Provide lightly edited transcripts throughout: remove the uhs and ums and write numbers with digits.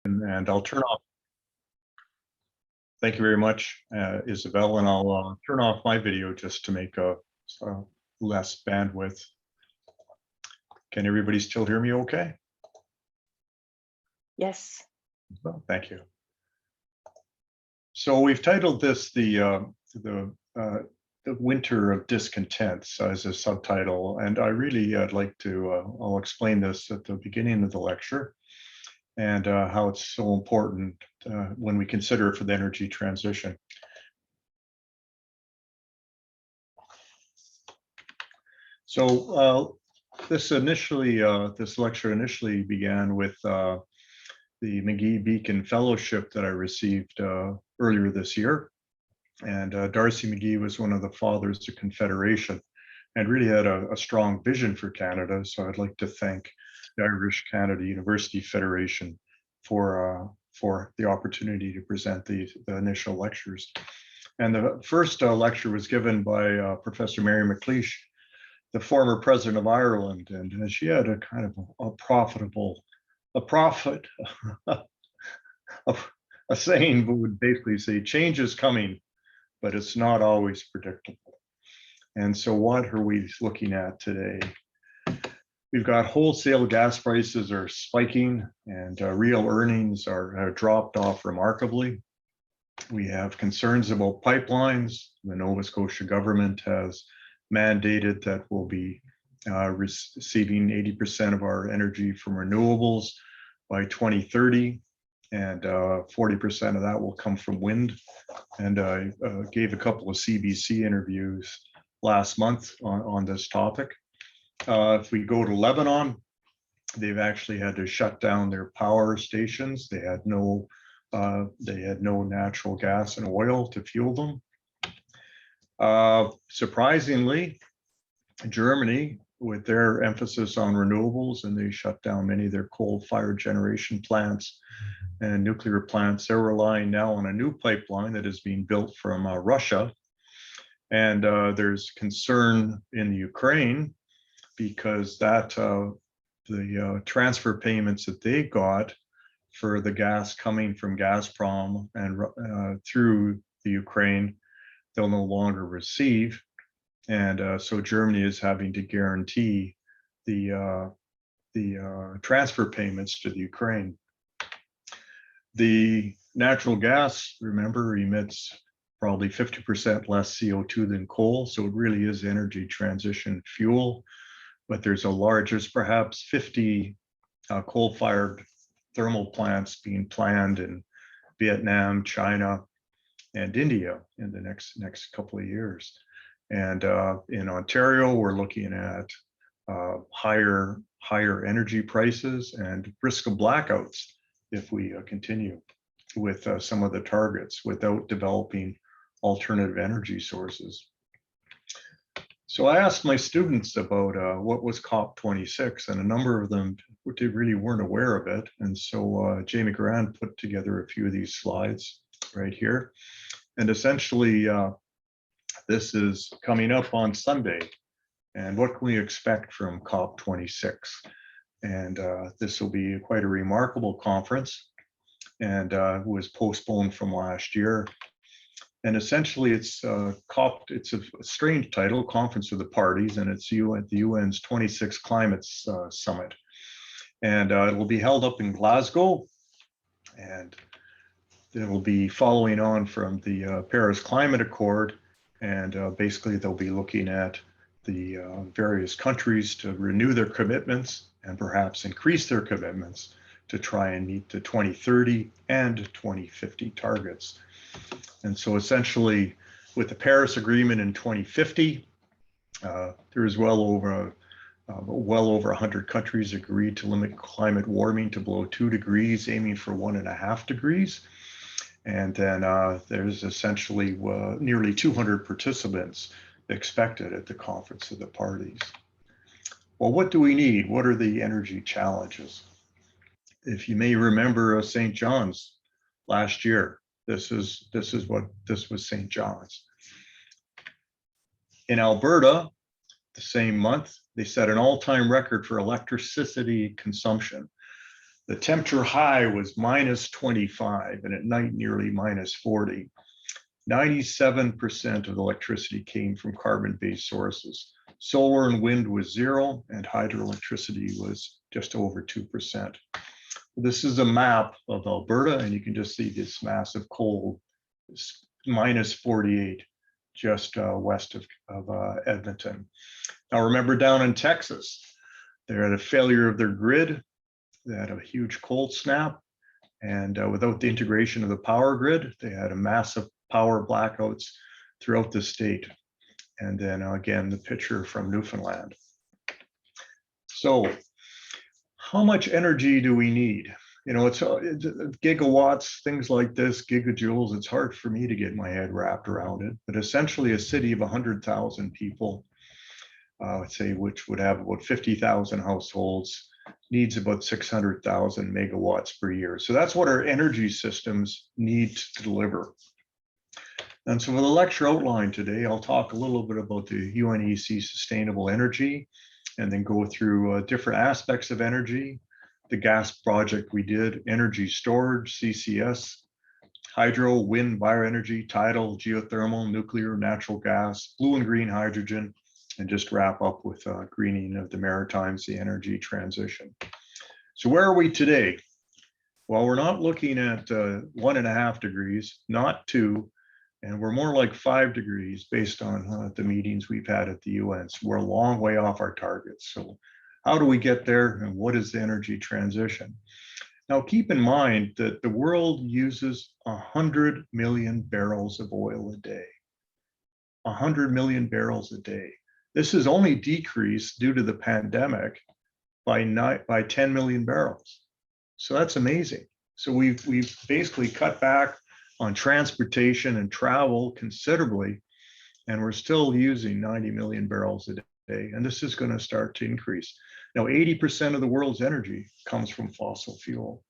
And I'll turn off. Thank you very much, Isabel, and I'll turn off my video just to make a less bandwidth. Can everybody still hear me okay? Yes. Well, thank you. So we've titled this the Winter of Discontents as a subtitle, and I'd like to, I'll explain this at the beginning of the lecture and how it's so important when we consider for the energy transition. So this lecture initially began with the McGee Beacon Fellowship that I received earlier this year. And Darcy McGee was one of the fathers of Confederation and really had a strong vision for Canada. So I'd like to thank the Irish Canada University Federation for the opportunity to present the initial lectures. And the first lecture was given by Professor Mary McLeish, the former president of Ireland, and she had a kind of a saying that would basically say, change is coming, but it's not always predictable. And so what are we looking at today? We've got wholesale gas prices are spiking and real earnings are dropped off remarkably. We have concerns about pipelines. The Nova Scotia government has mandated that we'll be receiving 80% of our energy from renewables by 2030, and 40% of that will come from wind. And I gave a couple of CBC interviews last month on this topic. If we go to Lebanon, they've actually had to shut down their power stations. They had no natural gas and oil to fuel them. Surprisingly, Germany, with their emphasis on renewables, and they shut down many of their coal-fired generation plants and nuclear plants, they're relying now on a new pipeline that is being built from Russia. And there's concern in the Ukraine because the transfer payments that they got for the gas coming from Gazprom and through the Ukraine, they'll no longer receive. And so Germany is having to guarantee the transfer payments to the Ukraine. The natural gas, remember, emits probably 50% less CO2 than coal. So it really is energy transition fuel. But there's perhaps 50 coal-fired thermal plants being planned in Vietnam, China, and India in the next couple of years. And in Ontario, we're looking at higher energy prices and risk of blackouts if we continue with some of the targets without developing alternative energy sources. So I asked my students about what was COP26, and a number of them really weren't aware of it. And so Jamie Grant put together a few of these slides right here. And essentially, this is coming up on Sunday. And what can we expect from COP26? And this will be quite a remarkable conference, and was postponed from last year. And essentially, it's a strange title, Conference of the Parties, and it's the UN's 26th Climate Summit. And it will be held up in Glasgow, and it will be following on from the Paris Climate Accord. And basically, they'll be looking at the various countries to renew their commitments and perhaps increase their commitments to try and meet the 2030 and 2050 targets. And so essentially, with the Paris Agreement in 2050, there is well over 100 countries agreed to limit climate warming to below 2 degrees, aiming for 1.5 degrees. And then there's essentially nearly 200 participants expected at the Conference of the Parties. Well, what do we need? What are the energy challenges? If you may remember St. John's last year, this was St. John's. In Alberta, the same month, they set an all-time record for electricity consumption. The temperature high was -25 and at night nearly -40. 97% of the electricity came from carbon-based sources. Solar and wind was 0, and hydroelectricity was just over 2%. This is a map of Alberta, and you can just see this massive cold, -48, just west of Edmonton. Now remember down in Texas, they had a failure of their grid. They had a huge cold snap, and without the integration of the power grid, they had a massive power blackouts throughout the state. And then again, the picture from Newfoundland. So how much energy do we need? You know, it's gigawatts, things like this, gigajoules. It's hard for me to get my head wrapped around it, but essentially a city of 100,000 people, let's say, which would have about 50,000 households, needs about 600,000 megawatts per year. So that's what our energy systems need to deliver. And so for the lecture outline today, I'll talk a little bit about the UNECE sustainable energy, and then go through different aspects of energy, the gas project we did, energy storage, CCS, hydro, wind, bioenergy, tidal, geothermal, nuclear, natural gas, blue and green hydrogen, and just wrap up with greening of the Maritimes, the energy transition. So where are we today? Well, we're not looking at 1.5 degrees, not 2, and we're more like 5 degrees based on the meetings we've had at the UN. So we're a long way off our targets. So how do we get there, and what is the energy transition? Now, keep in mind that the world uses 100 million barrels of oil a day. 100 million barrels a day. This has only decreased due to the pandemic by 10 million barrels. So that's amazing. So we've basically cut back on transportation and travel considerably, and we're still using 90 million barrels a day. And this is going to start to increase. Now, 80% of the world's energy comes from fossil fuel.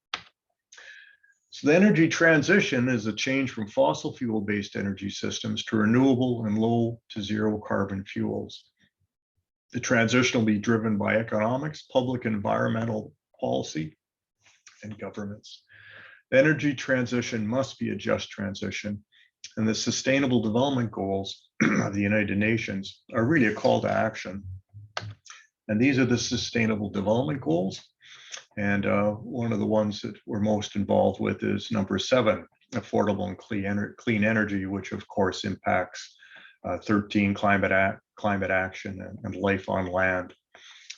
So the energy transition is a change from fossil fuel-based energy systems to renewable and low to zero carbon fuels. The transition will be driven by economics, public environmental policy, and governments. The energy transition must be a just transition, and the Sustainable Development Goals of the United Nations are really a call to action. And these are the Sustainable Development Goals. And one of the ones that we're most involved with is number 7, affordable and clean energy, which of course impacts 13, climate action and life on land.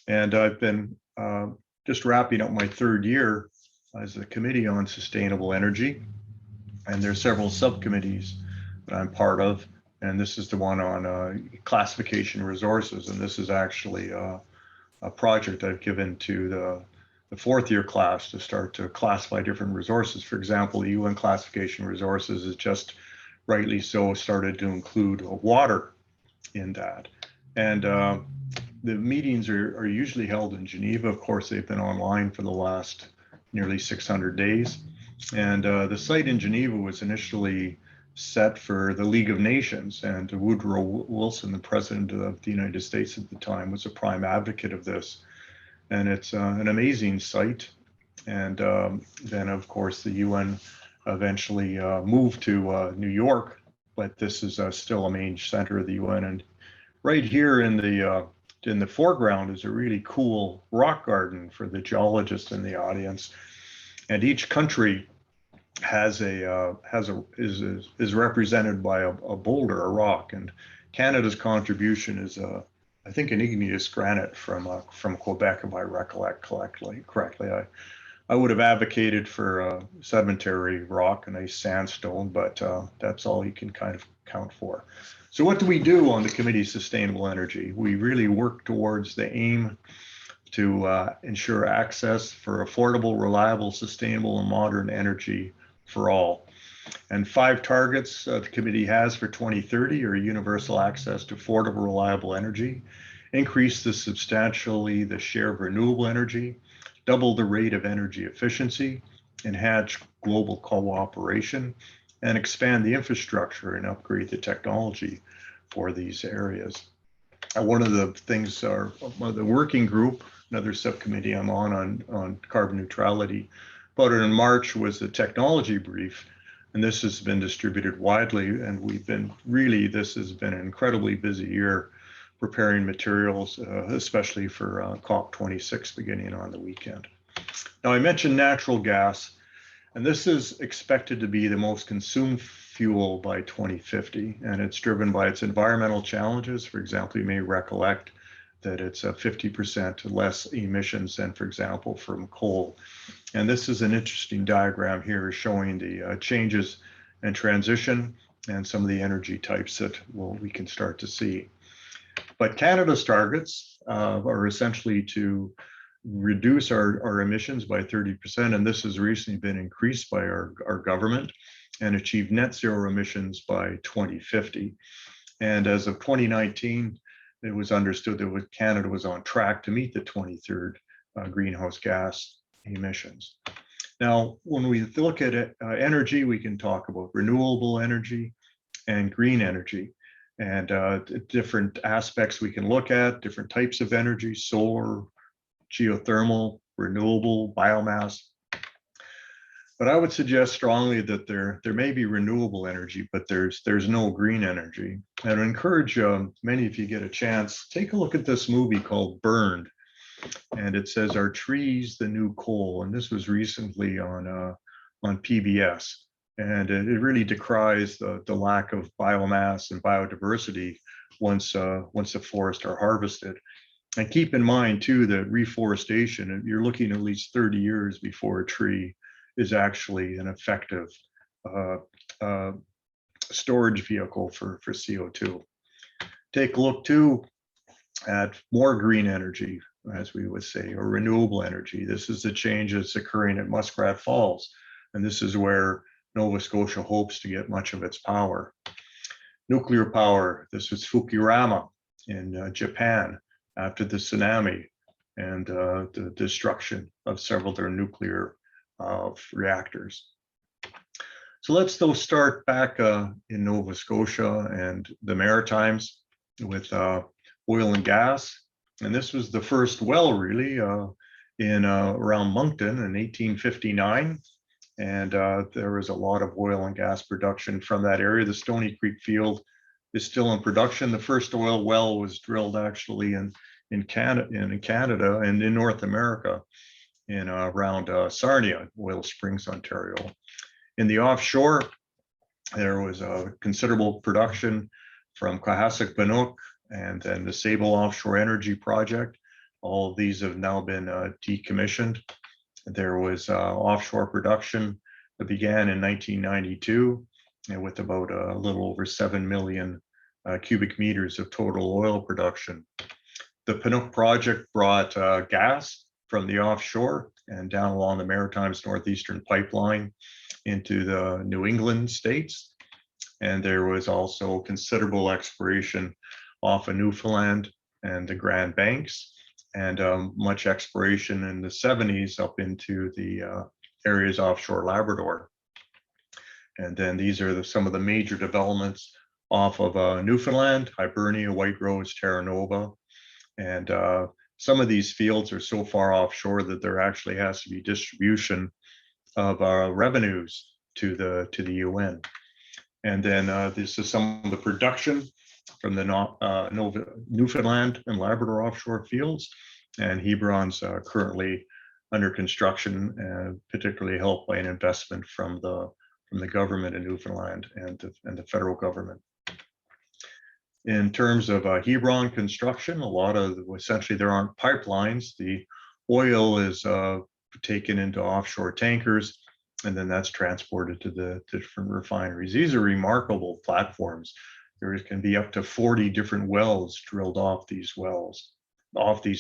And I've been just wrapping up my 3rd year as a committee on sustainable energy. And there's several subcommittees that I'm part of. And this is the one on classification resources. And this is actually a project I've given to the 4th year class to start to classify different resources. For example, the UN classification resources is just rightly so started to include water in that. And the meetings are usually held in Geneva. Of course, they've been online for the last nearly 600 days. And the site in Geneva was initially set for the League of Nations, and Woodrow Wilson, the president of the United States at the time, was a prime advocate of this. And it's an amazing site. And then, of course, the UN eventually moved to New York, but this is still a main center of the UN. And right here in the foreground is a really cool rock garden for the geologists in the audience. And each country is represented by a boulder, a rock. And Canada's contribution is I think an igneous granite from Quebec, if I recollect correctly. I would have advocated for a sedimentary rock and a sandstone, but that's all you can kind of count for. So what do we do on the Committee Sustainable Energy? We really work towards the aim to ensure access for affordable, reliable, sustainable, and modern energy for all. And 5 targets the committee has for 2030 are universal access to affordable, reliable energy, increase substantially the share of renewable energy, double the rate of energy efficiency, enhance global cooperation, and expand the infrastructure and upgrade the technology for these areas. One of the things the working group another subcommittee I'm on carbon neutrality. But in March was the technology brief, and this has been distributed widely. And we've been really, this has been an incredibly busy year preparing materials, especially for COP26 beginning on the weekend. Now, I mentioned natural gas, and this is expected to be the most consumed fuel by 2050, and it's driven by its environmental challenges. For example, you may recollect that it's 50% less emissions than, for example, from coal. And this is an interesting diagram here showing the changes and transition and some of the energy types that we can start to see. But Canada's targets are essentially to reduce our emissions by 30%, and this has recently been increased by our government, and achieve net zero emissions by 2050. And as of 2019, it was understood that Canada was on track to meet the 2030 greenhouse gas emissions. Now, when we look at energy, we can talk about renewable energy and green energy, and different aspects we can look at, different types of energy: solar, geothermal, renewable, biomass. But I would suggest strongly that there may be renewable energy, but there's no green energy. And I encourage many, if you get a chance, take a look at this movie called Burned. And it says, "Are trees the new coal?" And this was recently on PBS. And it really decries the lack of biomass and biodiversity once the forests are harvested. And keep in mind too that reforestation, you're looking at least 30 years before a tree is actually an effective storage vehicle for CO2. Take a look too at more green energy, as we would say, or renewable energy. This is the change that's occurring at Muskrat Falls, and this is where Nova Scotia hopes to get much of its power. Nuclear power, this was Fukushima in Japan after the tsunami and the destruction of several of their nuclear reactors. So let's though start back in Nova Scotia and the Maritimes with oil and gas. And this was the first well really in around Moncton in 1859. And there was a lot of oil and gas production from that area. The Stony Creek field is still in production. The first oil well was drilled actually in Canada and in North America in around Sarnia, Oil Springs, Ontario. In the offshore, there was a considerable production from Cohasset-Bannock and then the Sable Offshore Energy Project. All of these have now been decommissioned. There was offshore production that began in 1992 and with about a little over 7 million cubic meters of total oil production. The Bannock project brought gas from the offshore and down along the Maritimes Northeastern Pipeline into the New England states. And there was also considerable exploration off of Newfoundland and the Grand Banks, and much exploration in the 70s up into the areas offshore Labrador. And then these are some of the major developments off of Newfoundland: Hibernia, White Rose, Terra Nova. And some of these fields are so far offshore that there actually has to be distribution of revenues to the UN. And then this is some of the production from the Newfoundland and Labrador offshore fields. And Hebron's currently under construction, particularly helped by an investment from the government in Newfoundland and the federal government. In terms of Hebron construction, a lot of, essentially there aren't pipelines. The oil is taken into offshore tankers, and then that's transported to the different refineries. These are remarkable platforms. There can be up to 40 different wells drilled off these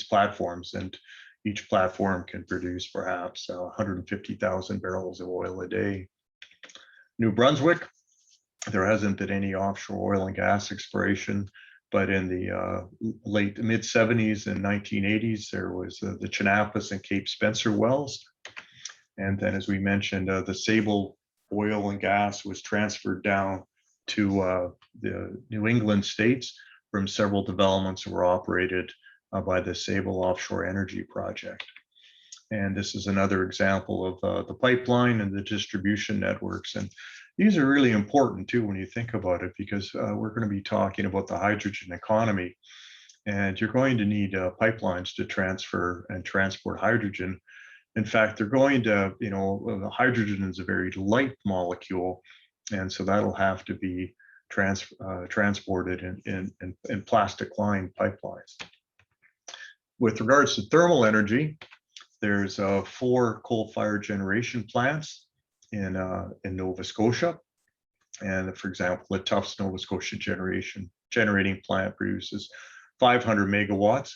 platforms, and each platform can produce perhaps 150,000 barrels of oil a day. New Brunswick, there hasn't been any offshore oil and gas exploration, but in the mid 70s and 1980s, there was the Chinapus and Cape Spencer wells. And then, as we mentioned, the Sable oil and gas was transferred down to the New England states from several developments that were operated by the Sable Offshore Energy Project. And this is another example of the pipeline and the distribution networks. And these are really important too when you think about it, because we're going to be talking about the hydrogen economy. And you're going to need pipelines to transfer and transport hydrogen. In fact, they're going to, the hydrogen is a very light molecule, and so that'll have to be transported in plastic-lined pipelines. With regards to thermal energy, there's 4 coal-fired generation plants in Nova Scotia. And for example, the Tufts Nova Scotia generating plant produces 500 megawatts.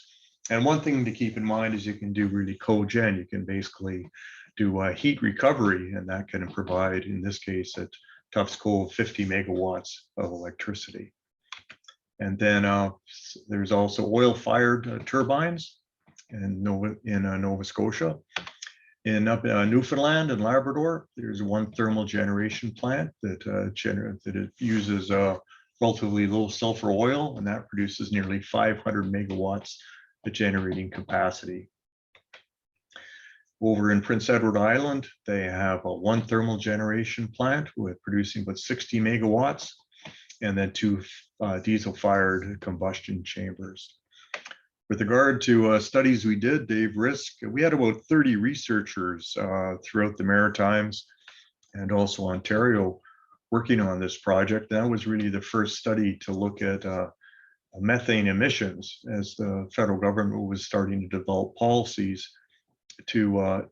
And one thing to keep in mind is you can do really cogen. You can basically do heat recovery, and that can provide, in this case at Tufts Coal, 50 megawatts of electricity. And then there's also oil-fired turbines in Nova Scotia. In Newfoundland and Labrador, there's one thermal generation plant that uses relatively low sulfur oil, and that produces nearly 500 megawatts of generating capacity. Over in Prince Edward Island, they have one thermal generation plant with producing about 60 megawatts, and then 2 diesel-fired combustion chambers. With regard to studies we did, Dave Risk, we had about 30 researchers throughout the Maritimes and also Ontario working on this project. That was really the first study to look at methane emissions, as the federal government was starting to develop policies to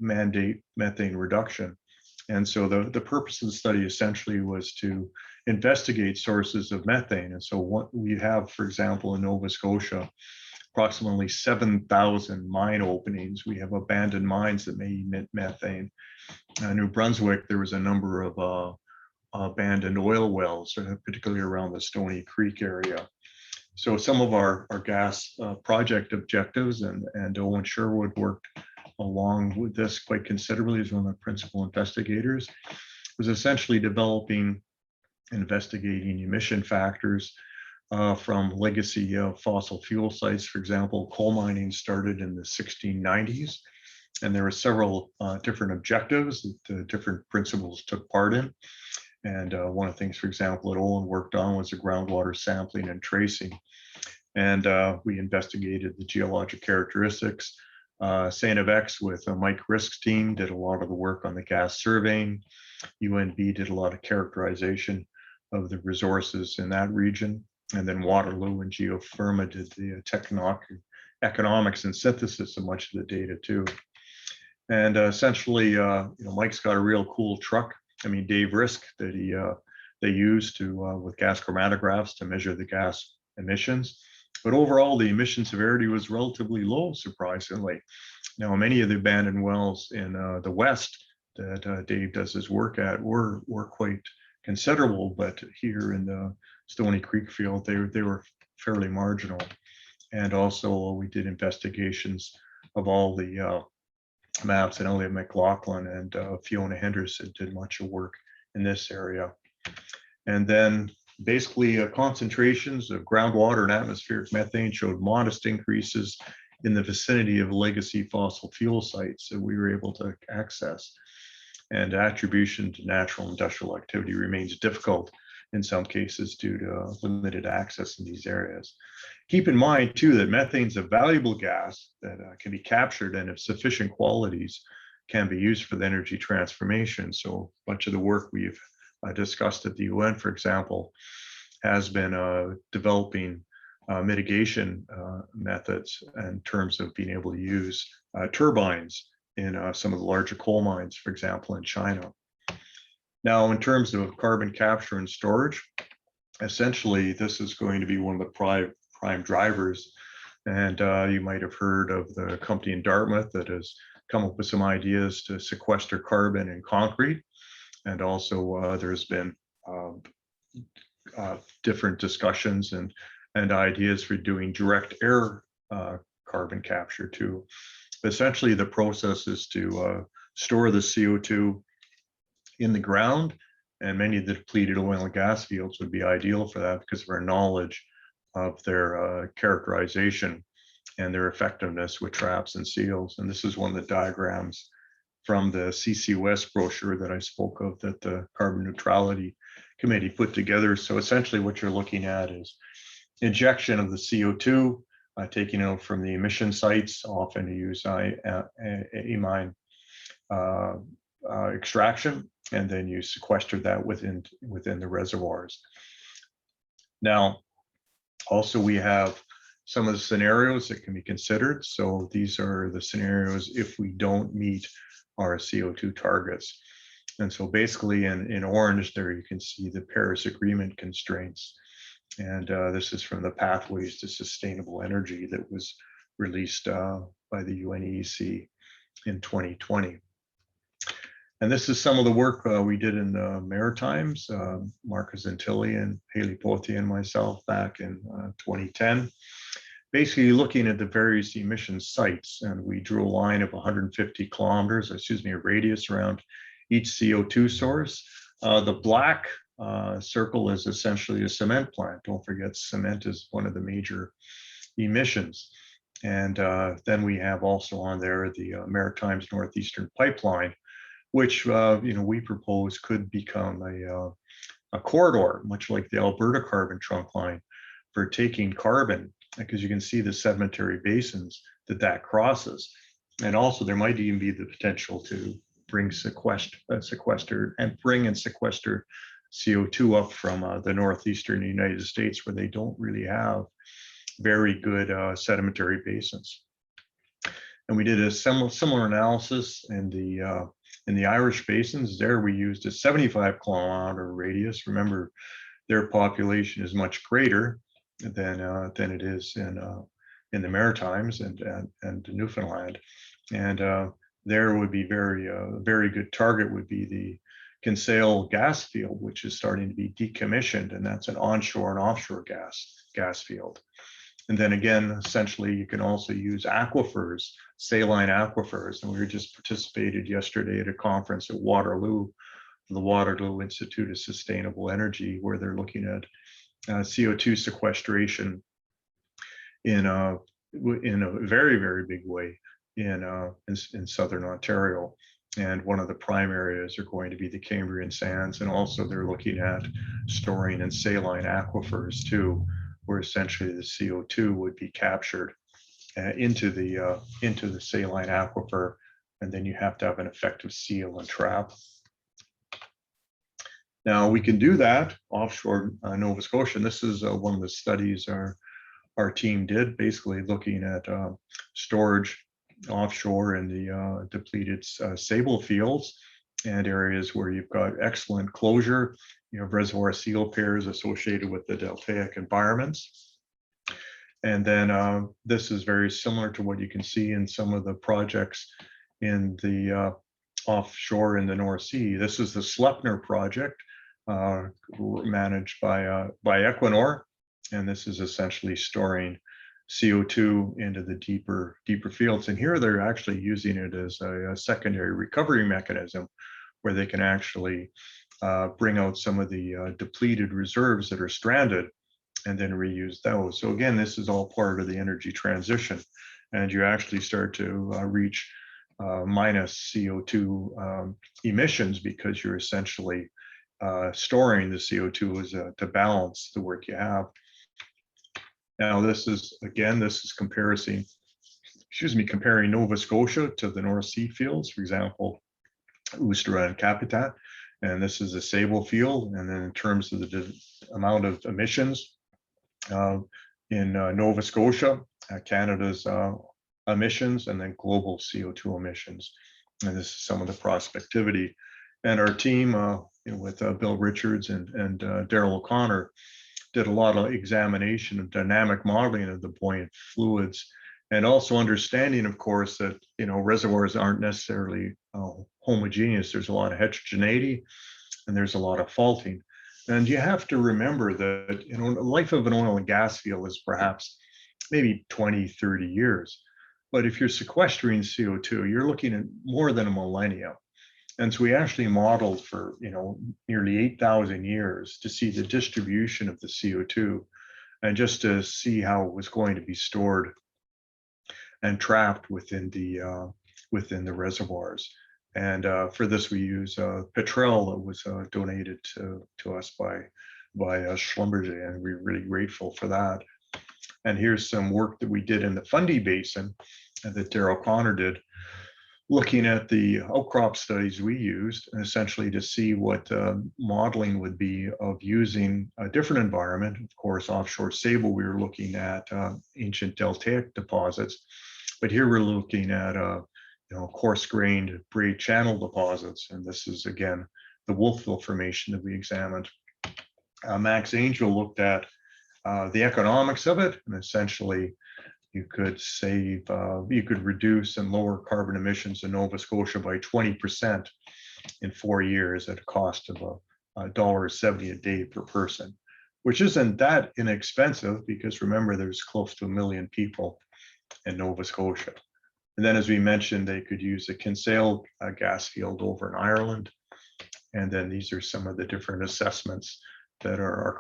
mandate methane reduction. And so the purpose of the study essentially was to investigate sources of methane. And so what we have, for example, in Nova Scotia, approximately 7,000 mine openings. We have abandoned mines that may emit methane. New Brunswick, there was a number of abandoned oil wells, particularly around the Stony Creek area. So some of our gas project objectives, and Owen Sherwood worked along with this quite considerably as one of the principal investigators, was essentially investigating emission factors from legacy fossil fuel sites. For example, coal mining started in the 1690s, and there were several different objectives that the different principles took part in. And one of the things, for example, that Olin worked on was the groundwater sampling and tracing. And we investigated the geologic characteristics. St. FX with Mike Risk's team did a lot of the work on the gas surveying. UNB did a lot of characterization of the resources in that region. And then Waterloo and Geothermal did the economics and synthesis of much of the data too. And essentially, Mike's got a real cool truck. I mean, Dave Risk that they used with gas chromatographs to measure the gas emissions. But overall, the emission severity was relatively low, surprisingly. Now, many of the abandoned wells in the west that Dave does his work at were quite considerable, but here in the Stony Creek field, they were fairly marginal. And also, we did investigations of all the maps, and Elliot McLaughlin and Fiona Henderson did much of work in this area. And then basically concentrations of groundwater and atmospheric methane showed modest increases in the vicinity of legacy fossil fuel sites that we were able to access. And attribution to natural industrial activity remains difficult in some cases due to limited access in these areas. Keep in mind too that methane is a valuable gas that can be captured, and of sufficient qualities can be used for the energy transformation. So much of the work we've discussed at the UN, for example, has been developing mitigation methods in terms of being able to use turbines in some of the larger coal mines, for example, in China. Now, in terms of carbon capture and storage, essentially, this is going to be one of the prime drivers. And you might have heard of the company in Dartmouth that has come up with some ideas to sequester carbon in concrete. And also there's been different discussions and ideas for doing direct air carbon capture too. Essentially, the process is to store the CO2 in the ground, and many of the depleted oil and gas fields would be ideal for that because of our knowledge of their characterization. and their effectiveness with traps and seals. And this is one of the diagrams from the CCUS brochure that I spoke of that the Carbon Neutrality Committee put together. So essentially what you're looking at is injection of the CO2, taking out from the emission sites, often to use amine extraction, and then you sequester that within the reservoirs. Now, also we have some of the scenarios that can be considered. So these are the scenarios if we don't meet our CO2 targets. And so basically in orange there, you can see the Paris Agreement constraints. And this is from the Pathways to Sustainable Energy that was released by the UNECE in 2020. And this is some of the work we did in the Maritimes, Marcus Antilli and Haley Pothier and myself back in 2010. Basically looking at the various emission sites, and we drew a line of 150 kilometers, a radius around each CO2 source. The black circle is essentially a cement plant. Don't forget, cement is one of the major emissions. And then we have also on there the Maritimes Northeastern Pipeline, which we propose could become a corridor, much like the Alberta Carbon Trunk Line, for taking carbon, because you can see the sedimentary basins that crosses. And also there might even be the potential to bring sequester CO2 up from the northeastern United States, where they don't really have very good sedimentary basins. And we did a similar analysis in the Irish basins. There we used a 75-kilometer radius. Remember, their population is much greater than it is in the Maritimes and Newfoundland. And there would be very good target would be the Kinsale gas field, which is starting to be decommissioned, and that's an onshore and offshore gas field. And then again, essentially, you can also use aquifers, saline aquifers. And we just participated yesterday at a conference at Waterloo, the Waterloo Institute of Sustainable Energy, where they're looking at CO2 sequestration in a very, very big way in southern Ontario. And one of the prime areas are going to be the Cambrian sands, and also they're looking at storing in saline aquifers too, where essentially the CO2 would be captured into the saline aquifer, and then you have to have an effective seal and trap. Now we can do that offshore Nova Scotia, and this is one of the studies our team did, basically looking at storage offshore in the depleted sable fields and areas where you've got excellent closure. You have reservoir seal pairs associated with the deltaic environments. And then this is very similar to what you can see in some of the projects in the offshore in the North Sea. This is the Sleipner project managed by Equinor, and this is essentially storing CO2 into the deeper fields. And here they're actually using it as a secondary recovery mechanism, where they can actually bring out some of the depleted reserves that are stranded and then reuse those. So again, this is all part of the energy transition, and you actually start to reach minus CO2 emissions, because you're essentially storing the CO2 to balance the work you have. Now this is comparing Nova Scotia to the North Sea fields, for example, Oosterra and Capitat, and this is a sable field. And then in terms of the amount of emissions in Nova Scotia, Canada's emissions, and then global CO2 emissions. And this is some of the prospectivity. And our team with Bill Richards and Daryl O'Connor did a lot of examination of dynamic modeling of the buoyant fluids, and also understanding, of course, that reservoirs aren't necessarily homogeneous. There's a lot of heterogeneity, and there's a lot of faulting. And you have to remember that the life of an oil and gas field is perhaps maybe 20, 30 years. But if you're sequestering CO2, you're looking at more than a millennia. And so we actually modeled for nearly 8,000 years to see the distribution of the CO2, and just to see how it was going to be stored and trapped within the reservoirs. And for this, we use petrel that was donated to us by Schlumberger, and we're really grateful for that. And here's some work that we did in the Fundy Basin that Daryl Connor did, looking at the outcrop studies we used, essentially to see what modeling would be of using a different environment. Of course, offshore Sable, we were looking at ancient deltaic deposits, but here we're looking at coarse-grained braid channel deposits, and this is again the Wolfville Formation that we examined. Max Angel looked at the economics of it, and essentially you could save, you could reduce and lower carbon emissions in Nova Scotia by 20% in 4 years at a cost of $1.70 a day per person, which isn't that inexpensive, because remember, there's close to 1 million people in Nova Scotia. And then, as we mentioned, they could use a Kinsale gas field over in Ireland. And then these are some of the different assessments that our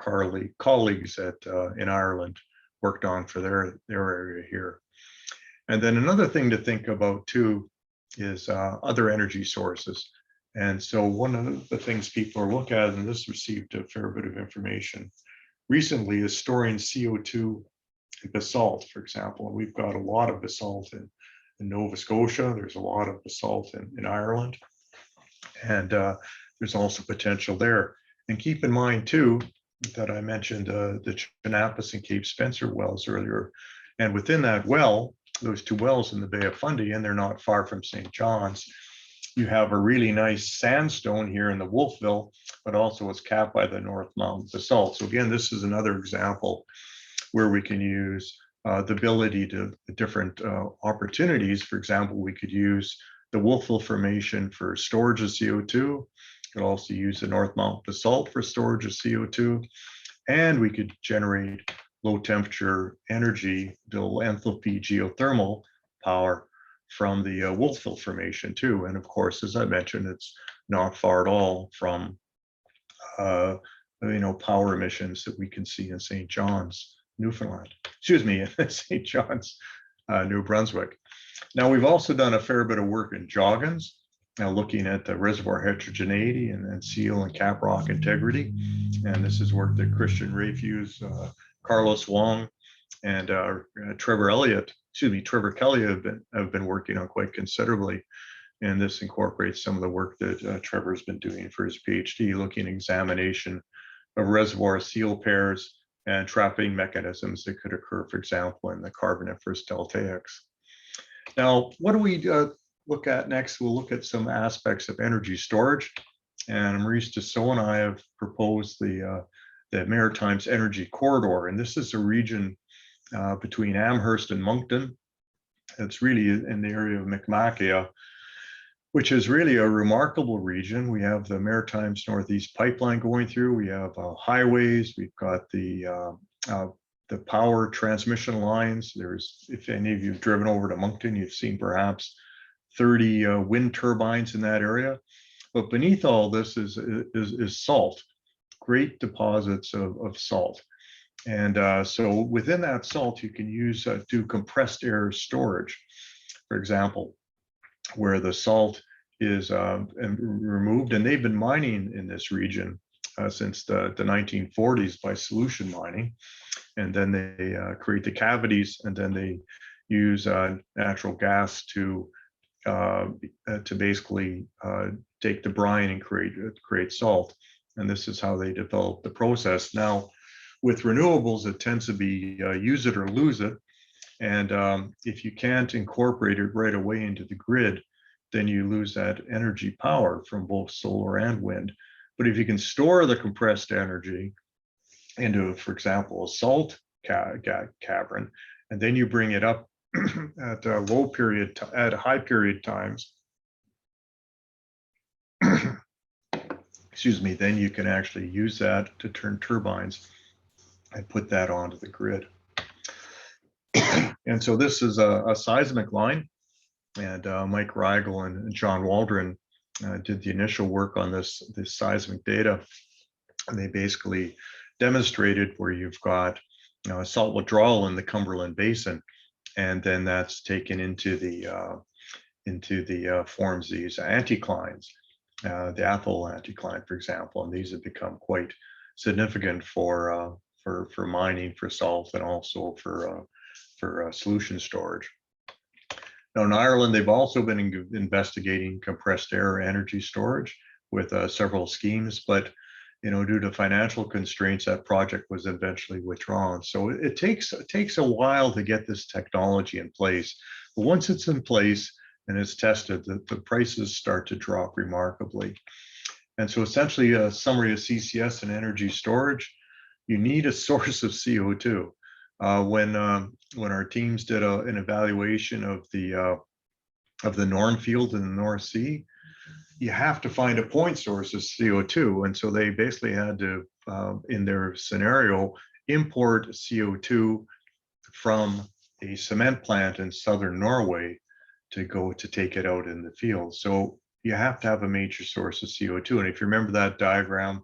colleagues in Ireland worked on for their area here. And then another thing to think about too is other energy sources. And so one of the things people are looking at, and this received a fair bit of information recently, is storing CO2 in basalt, for example. And we've got a lot of basalt in Nova Scotia. There's a lot of basalt in Ireland. And there's also potential there. And keep in mind too, that I mentioned the Chinapus and Cape Spencer wells earlier. And within that well, those 2 wells in the Bay of Fundy, and they're not far from St. John's, you have a really nice sandstone here in the Wolfville, but also it's capped by the North Mountain basalt. So again, this is another example where we can use the ability to different opportunities. For example, we could use the Wolfville Formation for storage of CO2. We could also use the North Mountain basalt for storage of CO2, and we could generate low temperature energy, low enthalpy geothermal power from the Wolfville Formation too. And of course, as I mentioned, it's not far at all from power emissions that we can see in St. John's, Newfoundland. Excuse me, St. John's, New Brunswick. Now, we've also done a fair bit of work in Joggins, looking at the reservoir heterogeneity and seal and cap rock integrity. And this is work that Christian Rayfuse, Carlos Wong, and Trevor Kelly have been working on quite considerably. And this incorporates some of the work that Trevor's been doing for his PhD, looking at examination of reservoir seal pairs and trapping mechanisms that could occur, for example, in the Carboniferous deltaics. Now, what do we look at next? We'll look at some aspects of energy storage. And Maurice Dussault and I have proposed the Maritimes Energy Corridor. And this is a region between Amherst and Moncton. It's really in the area of Micmacia, which is really a remarkable region. We have the Maritimes Northeast Pipeline going through. We have highways. We've got the power transmission lines. There's, if any of you have driven over to Moncton, you've seen perhaps 30 wind turbines in that area. But beneath all this is salt, great deposits of salt. And so within that salt, you can use do compressed air storage, for example, where the salt is removed. And they've been mining in this region since the 1940s by solution mining. And then they create the cavities, and then they use natural gas to basically take the brine and create salt. And this is how they develop the process. Now, with renewables, it tends to be use it or lose it. And if you can't incorporate it right away into the grid, then you lose that energy power from both solar and wind. But if you can store the compressed energy into, for example, a salt cavern, and then you bring it up at high period times, excuse me, then you can actually use that to turn turbines and put that onto the grid. And so this is a seismic line, and Mike Rigel and John Waldron did the initial work on this seismic data. And they basically demonstrated where you've got salt withdrawal in the Cumberland Basin. and then that's taken into the forms these anticlines, the Athol anticline, for example, and these have become quite significant for mining, for salt, and also for solution storage. Now in Ireland, they've also been investigating compressed air energy storage with several schemes, but due to financial constraints, that project was eventually withdrawn. So it takes a while to get this technology in place, but once it's in place and it's tested, the prices start to drop remarkably. And so essentially, a summary of CCS and energy storage: you need a source of CO2. When our teams did an evaluation of the Norn field in the North Sea, you have to find a point source of CO2. And so they basically had to, in their scenario, import CO2 from a cement plant in southern Norway to take it out in the field. So you have to have a major source of CO2. And if you remember that diagram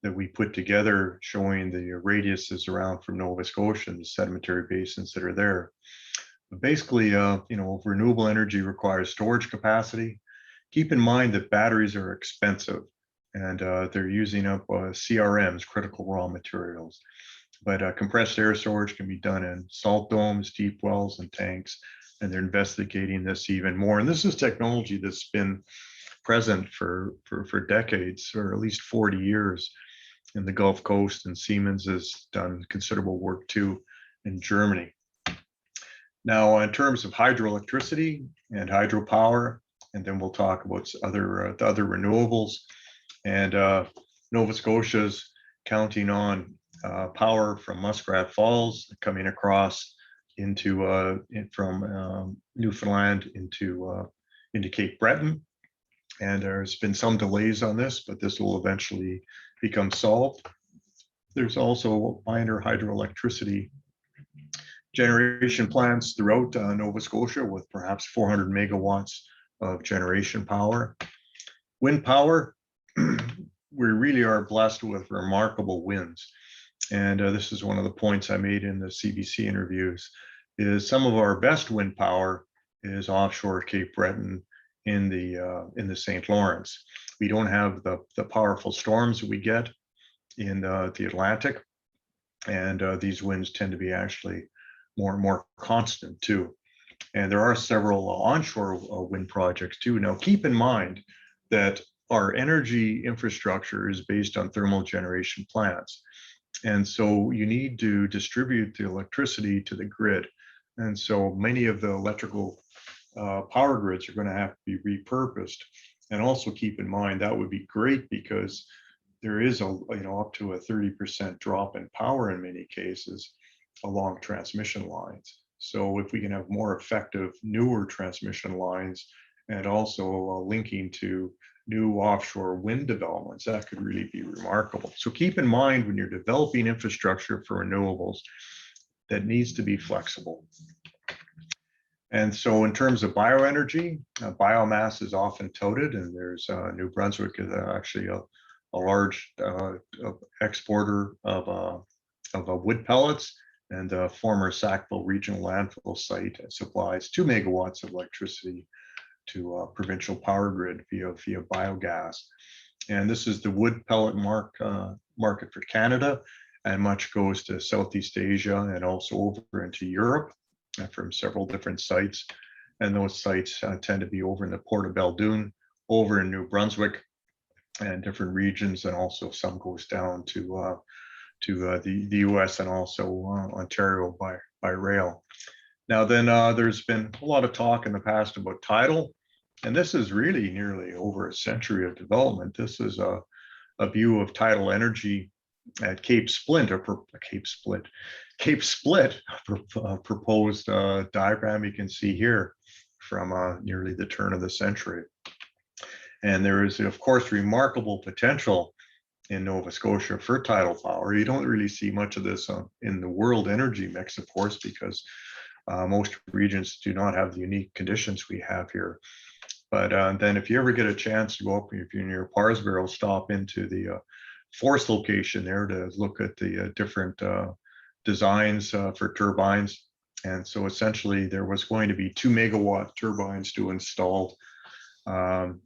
that we put together showing the radiuses around from Nova Scotia and the sedimentary basins that are there, but basically, renewable energy requires storage capacity. Keep in mind that batteries are expensive, and they're using up CRMs, critical raw materials. But compressed air storage can be done in salt domes, deep wells, and tanks, and they're investigating this even more. And this is technology that's been present for decades, or at least 40 years in the Gulf Coast, and Siemens has done considerable work too in Germany. Now, in terms of hydroelectricity and hydropower, and then we'll talk about the other renewables. And Nova Scotia's counting on power from Muskrat Falls coming across from Newfoundland into Cape Breton. And there's been some delays on this, but this will eventually become solved. There's also minor hydroelectricity generation plants throughout Nova Scotia with perhaps 400 megawatts of generation power. Wind power, we really are blessed with remarkable winds. And this is one of the points I made in the CBC interviews, is some of our best wind power is offshore Cape Breton in the St. Lawrence. We don't have the powerful storms we get in the Atlantic, and these winds tend to be actually more and more constant too. And there are several onshore wind projects too. Now, keep in mind that our energy infrastructure is based on thermal generation plants. And so you need to distribute the electricity to the grid. And so many of the electrical power grids are going to have to be repurposed. And also keep in mind that would be great because there is up to a 30% drop in power in many cases along transmission lines. So if we can have more effective, newer transmission lines and also linking to new offshore wind developments, that could really be remarkable. So keep in mind when you're developing infrastructure for renewables, that needs to be flexible. And so in terms of bioenergy, biomass is often touted, and there's New Brunswick is actually a large exporter of wood pellets, and the former Sackville Regional Landfill site supplies 2 megawatts of electricity to a provincial power grid via biogas. And this is the wood pellet market for Canada, and much goes to Southeast Asia and also over into Europe from several different sites. And those sites tend to be over in the Port of Belledune, over in New Brunswick, and different regions, and also some goes down to the US and also Ontario by rail. Now then, there's been a lot of talk in the past about tidal, and this is really nearly over a century of development. This is a view of tidal energy at Cape Split, proposed diagram you can see here from nearly the turn of the century. And there is, of course, remarkable potential in Nova Scotia for tidal power. You don't really see much of this in the world energy mix, of course, because most regions do not have the unique conditions we have here. But then if you ever get a chance to go up, if you're near Parsborough, stop into the force location there to look at the different designs for turbines. And so essentially there was going to be 2 megawatt turbines to install,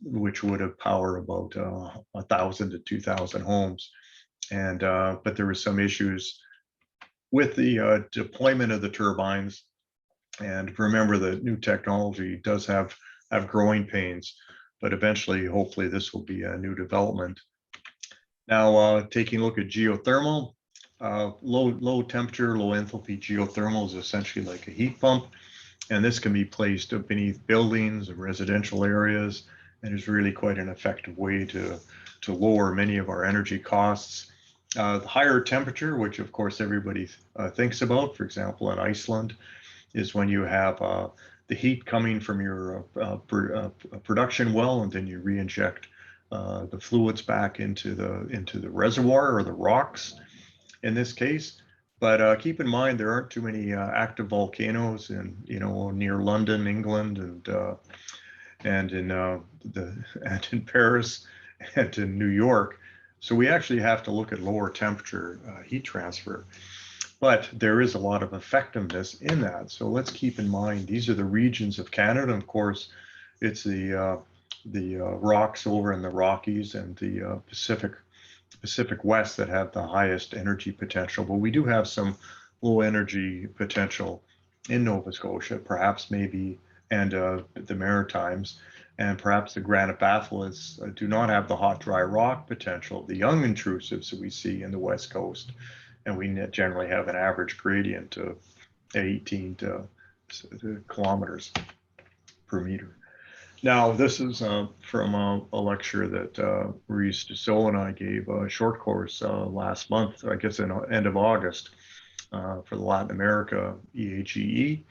which would have power about 1,000 to 2,000 homes. And but there were some issues with the deployment of the turbines. And remember that new technology does have growing pains, but eventually, hopefully, this will be a new development. Now, taking a look at geothermal, low temperature, low enthalpy geothermal is essentially like a heat pump, and this can be placed beneath buildings and residential areas, and is really quite an effective way to lower many of our energy costs. The higher temperature, which of course everybody thinks about, for example, in Iceland, is when you have the heat coming from your production well, and then you re-inject the fluids back into the reservoir or the rocks in this case. But keep in mind there aren't too many active volcanoes in near London, England, and in Paris and in New York. So we actually have to look at lower temperature heat transfer. But there is a lot of effectiveness in that. So let's keep in mind these are the regions of Canada. Of course, it's the rocks over in the Rockies and the Pacific West that have the highest energy potential. But we do have some low energy potential in Nova Scotia, perhaps maybe, and the Maritimes, and perhaps the granite batholiths do not have the hot, dry rock potential, the young intrusives that we see in the West Coast. And we generally have an average gradient of 18 kilometers per meter. Now, this is from a lecture that Maurice Dussault and I gave a short course last month, I guess in end of August, for the Latin America EAGE,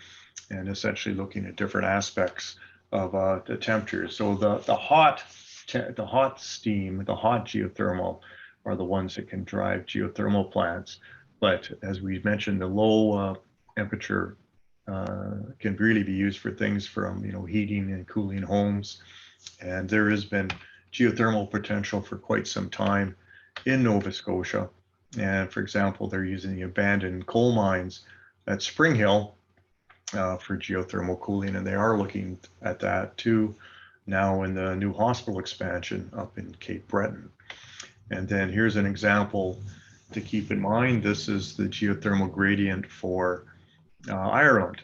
and essentially looking at different aspects of the temperature. So the hot steam, the hot geothermal, are the ones that can drive geothermal plants. But as we mentioned, the low temperature can really be used for things from heating and cooling homes. And there has been geothermal potential for quite some time in Nova Scotia. And for example, they're using the abandoned coal mines at Spring Hill for geothermal cooling, and they are looking at that too now in the new hospital expansion up in Cape Breton. And then here's an example to keep in mind. This is the geothermal gradient for Ireland.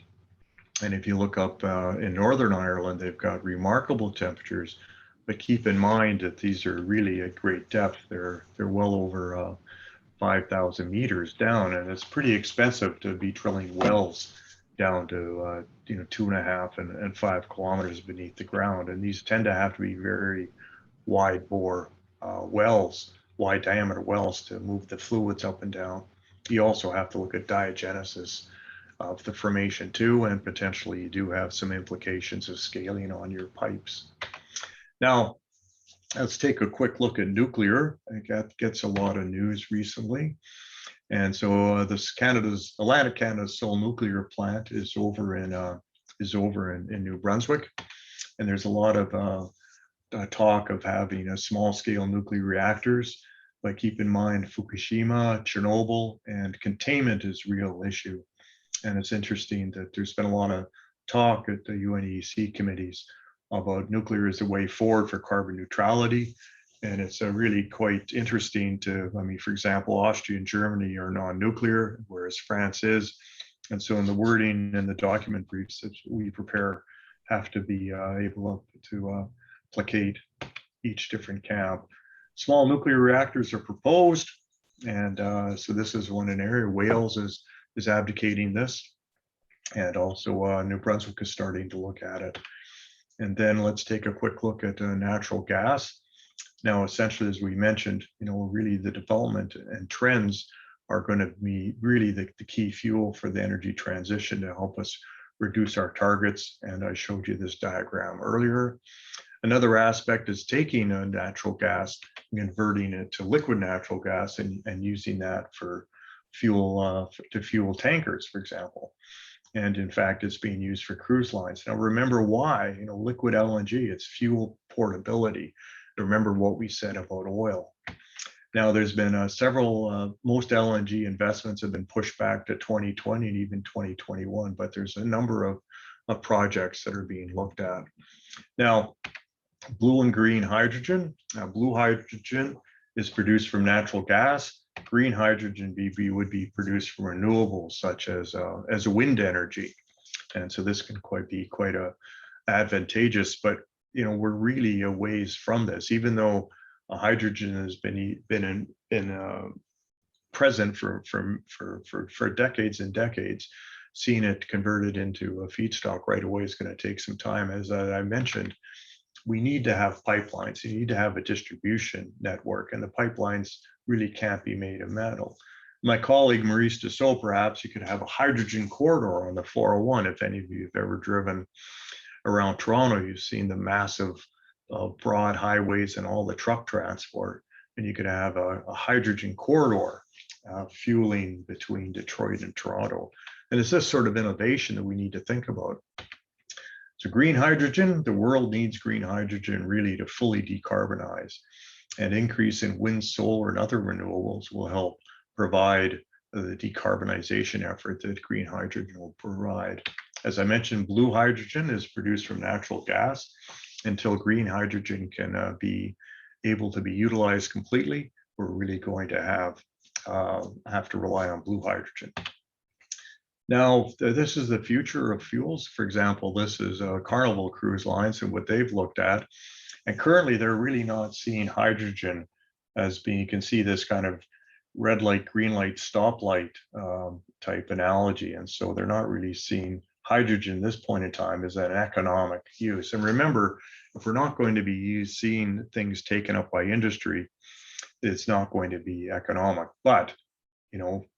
And if you look up in Northern Ireland, they've got remarkable temperatures, but keep in mind that these are really at great depth. They're well over 5,000 meters down, and it's pretty expensive to be drilling wells down to 2.5 and 5 kilometers beneath the ground. And these tend to have to be very wide bore wells, wide diameter wells, to move the fluids up and down. You also have to look at diagenesis of the formation too, and potentially you do have some implications of scaling on your pipes. Now, let's take a quick look at nuclear. That gets a lot of news recently. And so this Atlantic Canada's sole nuclear plant is over in New Brunswick, and there's a lot of talk of having a small-scale nuclear reactors. But keep in mind, Fukushima, Chernobyl, and containment is a real issue. And it's interesting that there's been a lot of talk at the UNECE committees about nuclear as a way forward for carbon neutrality. And it's really quite interesting for example, Austria and Germany are non-nuclear, whereas France is. And so in the wording and the document briefs that we prepare have to be able to placate each different camp. Small nuclear reactors are proposed. And so this is one area. Wales is abdicating this. And also New Brunswick is starting to look at it. And then let's take a quick look at natural gas. Now, essentially, as we mentioned, really the development and trends are going to be really the key fuel for the energy transition to help us reduce our targets. And I showed you this diagram earlier. Another aspect is taking a natural gas and converting it to liquid natural gas and using that for fuel to fuel tankers, for example. And in fact, it's being used for cruise lines. Now, remember why, liquid LNG, it's fuel portability. Remember what we said about oil. Now, there's been several, most LNG investments have been pushed back to 2020 and even 2021, but there's a number of projects that are being looked at. Now, blue and green hydrogen. Blue hydrogen is produced from natural gas. Green hydrogen would be produced from renewables such as wind energy. And so this can be quite advantageous, but we're really a ways from this, even though hydrogen has been present for decades and decades. Seeing it converted into a feedstock right away is going to take some time. As I mentioned, we need to have pipelines. You need to have a distribution network, and the pipelines really can't be made of metal. My colleague Maurice Dussault, perhaps you could have a hydrogen corridor on the 401. If any of you have ever driven around Toronto, you've seen the massive broad highways and all the truck transport, and you could have a hydrogen corridor fueling between Detroit and Toronto. And it's this sort of innovation that we need to think about. So green hydrogen, the world needs green hydrogen really to fully decarbonize, and increase in wind, solar, and other renewables will help provide the decarbonization effort that green hydrogen will provide. As I mentioned, blue hydrogen is produced from natural gas. Until green hydrogen can be able to be utilized completely, we're really going to have to rely on blue hydrogen. Now, this is the future of fuels. For example, this is Carnival Cruise Lines and what they've looked at. And currently, they're really not seeing hydrogen as being, you can see this kind of red light, green light, stoplight type analogy. And so they're not really seeing hydrogen at this point in time as an economic use. And remember, if we're not going to be seeing things taken up by industry, it's not going to be economic. But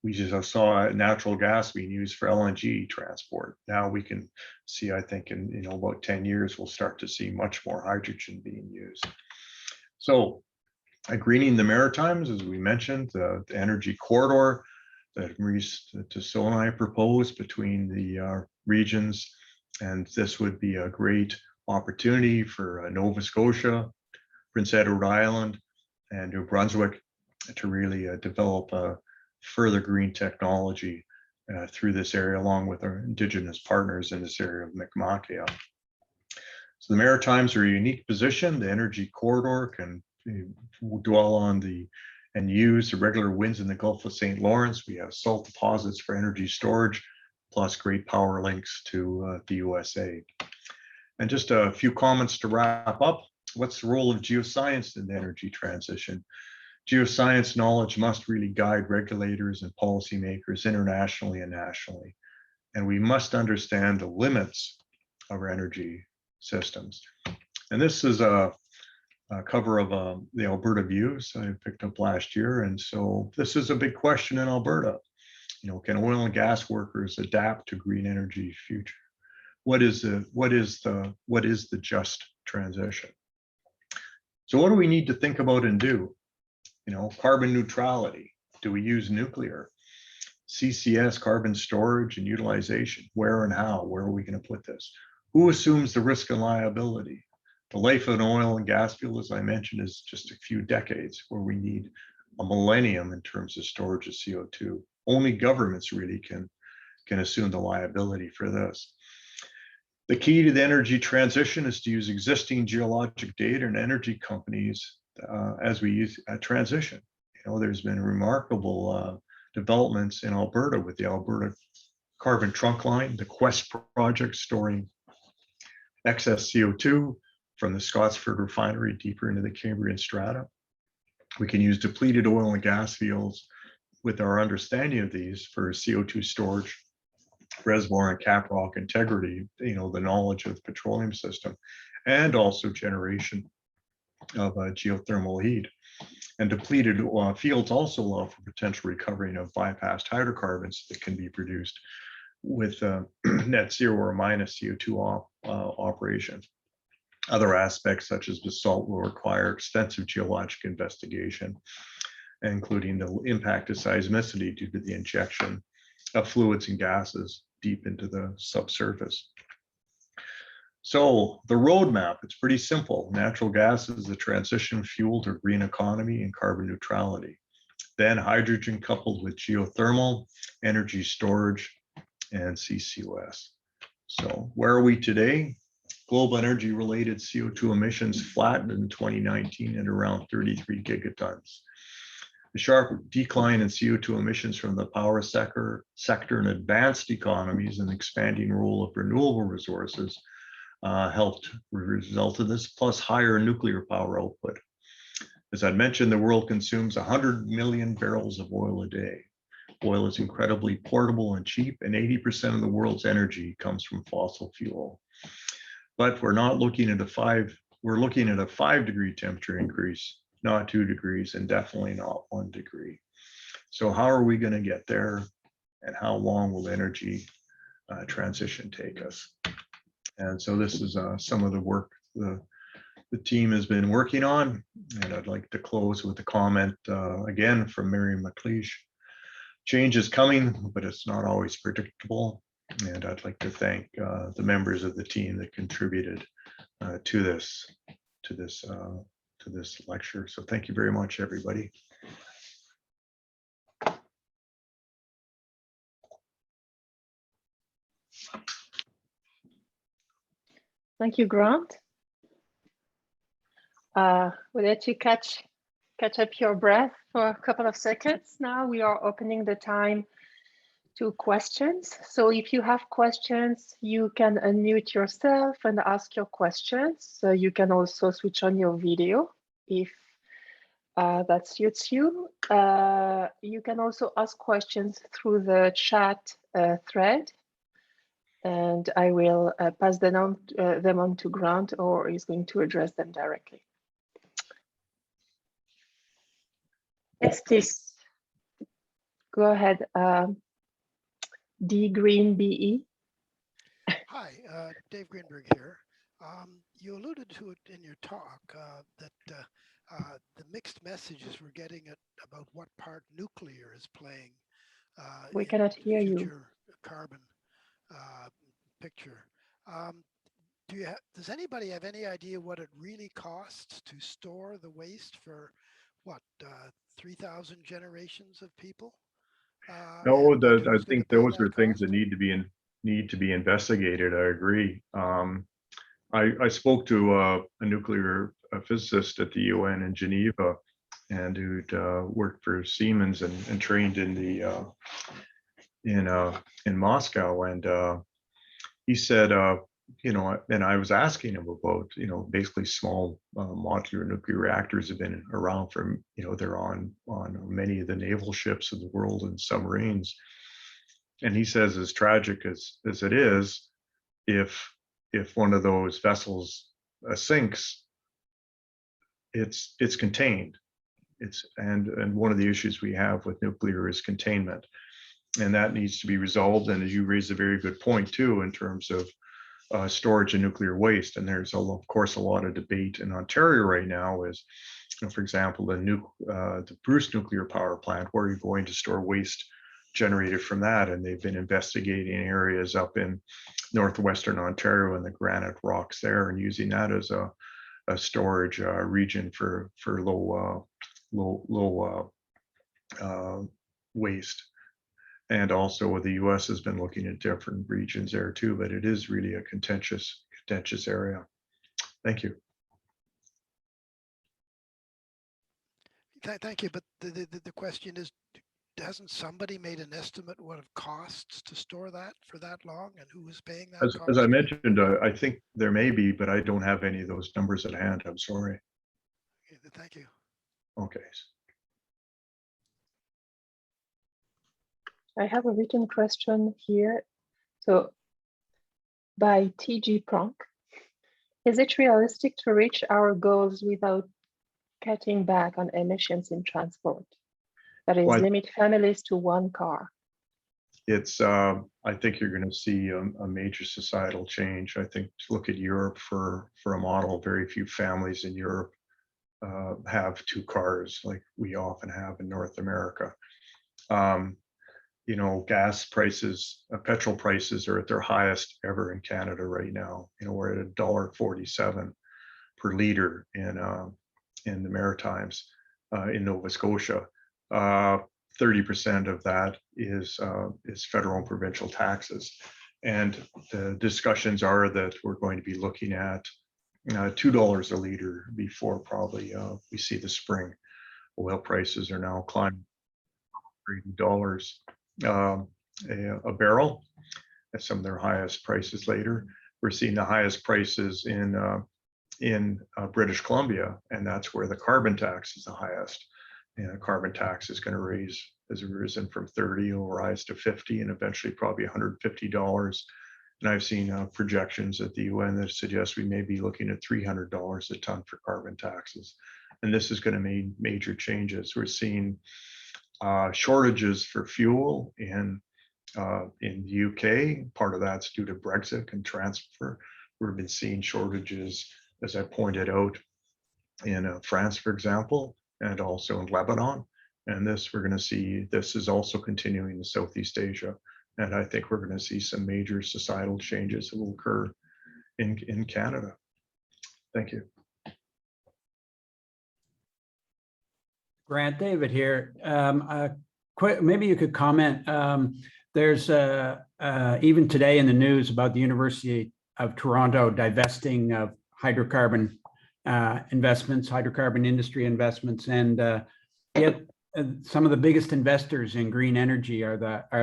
we just saw natural gas being used for LNG transport. Now we can see, I think in about 10 years, we'll start to see much more hydrogen being used. So greening the Maritimes, as we mentioned, the energy corridor that Maurice Dussault and I proposed between the regions. And this would be a great opportunity for Nova Scotia, Prince Edward Island, and New Brunswick to really develop further green technology through this area, along with our Indigenous partners in this area of Mi'kma'ki. So the Maritimes are a unique position. The energy corridor can dwell on and use the regular winds in the Gulf of St. Lawrence. We have salt deposits for energy storage, plus great power links to the USA. And just a few comments to wrap up. What's the role of geoscience in the energy transition? Geoscience knowledge must really guide regulators and policymakers internationally and nationally. And we must understand the limits of our energy systems. And this is a cover of the Alberta Views I picked up last year. And so this is a big question in Alberta. Can oil and gas workers adapt to green energy future? What is the just transition? So what do we need to think about and do? Carbon neutrality. Do we use nuclear? CCS, carbon storage and utilization. Where and how? Where are we going to put this? Who assumes the risk and liability? The life of an oil and gas field, as I mentioned, is just a few decades, where we need a millennium in terms of storage of CO2. Only governments really can assume the liability for this. The key to the energy transition is to use existing geologic data and energy companies as we use a transition. There's been remarkable developments in Alberta with the Alberta Carbon Trunk Line, the Quest project storing excess CO2 from the Scottsford refinery deeper into the Cambrian strata. We can use depleted oil and gas fields with our understanding of these for CO2 storage, reservoir and cap rock integrity, the knowledge of the petroleum system, and also generation of geothermal heat. And depleted fields also allow for potential recovery of bypassed hydrocarbons that can be produced with net zero or minus CO2 operation. Other aspects such as basalt will require extensive geologic investigation, including the impact of seismicity due to the injection of fluids and gases deep into the subsurface. So the roadmap, it's pretty simple. Natural gas is the transition fuel to green economy and carbon neutrality. Then hydrogen coupled with geothermal, energy storage, and CCUS. So where are we today? Global energy related CO2 emissions flattened in 2019 at around 33 gigatons. The sharp decline in CO2 emissions from the power sector and advanced economies and expanding role of renewable resources helped result in this, plus higher nuclear power output. As I mentioned, the world consumes 100 million barrels of oil a day. Oil is incredibly portable and cheap, and 80% of the world's energy comes from fossil fuel. But we're looking at a 5-degree temperature increase, not 2 degrees, and definitely not 1 degree. So how are we going to get there, and how long will energy transition take us? And so this is some of the work the team has been working on, and I'd like to close with a comment again from Mary McLeish. Change is coming, but it's not always predictable. And I'd like to thank the members of the team that contributed to this lecture. So thank you very much, everybody. Thank you, Grant. We'll let you catch up your breath for a couple of seconds. Now we are opening the time to questions. So if you have questions, you can unmute yourself and ask your questions. So you can also switch on your video if that suits you. You can also ask questions through the chat thread, and I will pass them on to Grant, or he's going to address them directly. Yes, please. Go ahead. D Green BE. Hi, Dave Greenberg here. You alluded to it in your talk that the mixed messages we're getting about what part nuclear is playing. We cannot hear you. Future carbon picture. Does anybody have any idea what it really costs to store the waste for what 3,000 generations of people? No, I think those are things that need to be investigated. I agree. I spoke to a nuclear physicist at the UN in Geneva, and who'd worked for Siemens and trained in the in Moscow, and he said, and I was asking him about, basically small modular nuclear reactors have been around for, they're on many of the naval ships of the world and submarines. And he says, as tragic as it is, if one of those vessels sinks, it's contained. And one of the issues we have with nuclear is containment, and that needs to be resolved. And as you raised a very good point too, in terms of storage of nuclear waste. And there's, of course, a lot of debate in Ontario right now is, for example, the Bruce nuclear power plant, where you're going to store waste generated from that. And they've been investigating areas up in northwestern Ontario and the granite rocks there, and using that as a storage region for low waste. And also the US has been looking at different regions there too, but it is really a contentious area. Thank you. Thank you, but the question is, hasn't somebody made an estimate what it costs to store that for that long, and who is paying that cost? As I mentioned, I think there may be, but I don't have any of those numbers at hand. I'm sorry. Okay, thank you. Okay. I have a written question here. So by TG Pronk, is it realistic to reach our goals without cutting back on emissions in transport? That is, limit families to one car. It's, I think you're going to see a major societal change. I think to look at Europe for a model, very few families in Europe have 2 cars like we often have in North America. you know, gas prices, petrol prices are at their highest ever in Canada right now. You know, we're at $1.47 per liter in the Maritimes, in Nova Scotia. 30% of that is federal and provincial taxes. And the discussions are that we're going to be looking at $2 a liter before probably we see the spring. Oil prices are now climbing $80 a barrel at some of their highest prices later. We're seeing the highest prices in British Columbia, and that's where the carbon tax is the highest. And the carbon tax is going to has risen from 30, will rise to 50, and eventually probably $150. And I've seen projections at the UN that suggest we may be looking at $300 a ton for carbon taxes. And this is going to make major changes. We're seeing shortages for fuel in the UK. Part of that's due to Brexit and transfer. We've been seeing shortages, as I pointed out, in France, for example, and also in Lebanon. And this, we're going to see, this is also continuing in Southeast Asia. And I think we're going to see some major societal changes that will occur in Canada. Thank you. Grant, David here. Maybe you could comment. There's even today in the news about the University of Toronto divesting of hydrocarbon investments, hydrocarbon industry investments, and yet some of the biggest investors in green energy are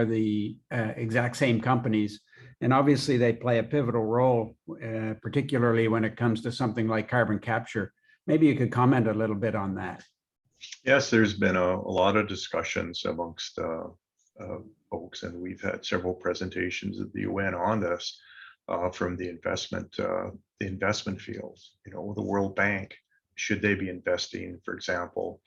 the exact same companies, and obviously they play a pivotal role, particularly when it comes to something like carbon capture. Maybe you could comment a little bit on that. Yes, there's been a lot of discussions amongst folks, and we've had several presentations at the UN on this from the investment fields. You know, the World Bank, should they be investing, for example,